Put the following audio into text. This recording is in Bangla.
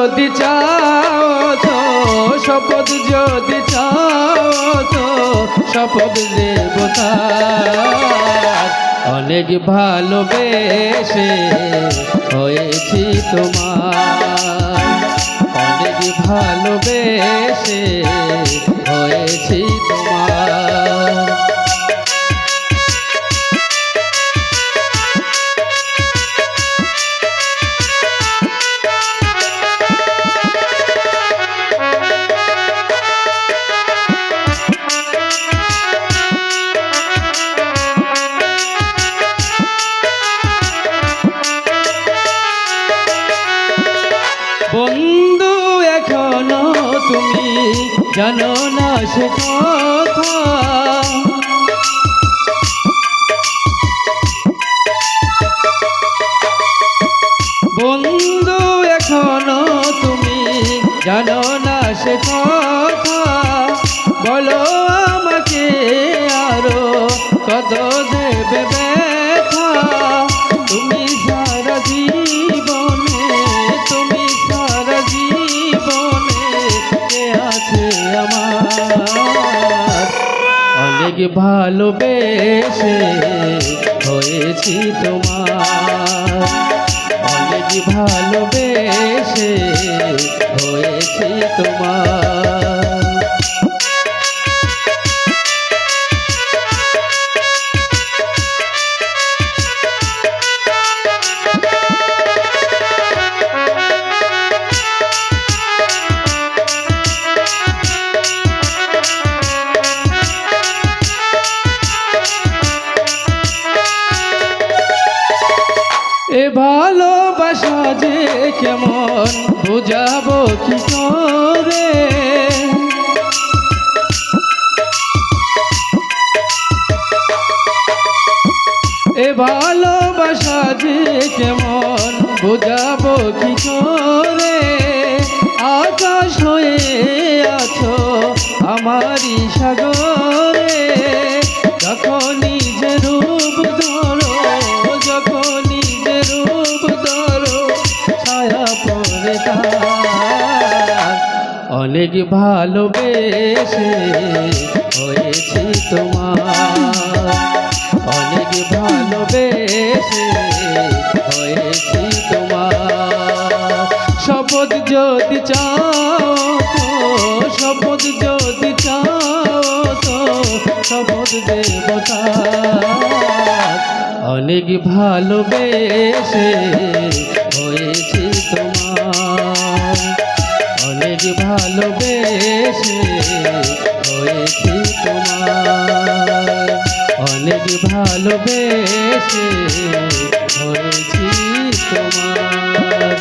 যদি চাও তো শপথ যদি চাও তো শপথ দেব তার। অনেক ভালোবেসে হয়েছি তোমার, অনেক ভালোবেসে হয়েছি তোমার। বন্ধু এখনো তুমি জানো না সে কথা, বন্ধু এখনো তুমি জানো না সে কথা। বলো আমাকে আরো কত দেবে ব্যথা, তুমি সারা জীবনে, তুমি সারা জীবনে কে আছে আমার। অনেক ভালোবেসে হয়েছি তোমার, অনেক ভালোবেসে হয়েছি তোমার। এ ভালোবাসা যে কেমন বুঝাবো কি করে, এ ভালোবাসা যে কেমন বুঝাবো কি করে। আকাশ হয়ে আছো আমারই সাগরে, যখন নিজের রূপ ধরো, যখন নিজের রূপ ধরো ছায়া পড়ে তার। অনেক ভালোবেসে হয়েছি তোমার, অনেক ভালোবেসে হয়েছি তোমার। শপথ যদি চাও তো শপথ যদি চাও তো শপথ দেব তার। অনেক ভালোবেসে হয়েছি তোমার, অনেক ভালোবেসে হয়েছি তোমার, অনেক ভালোবেসে হয়েছি তোমার।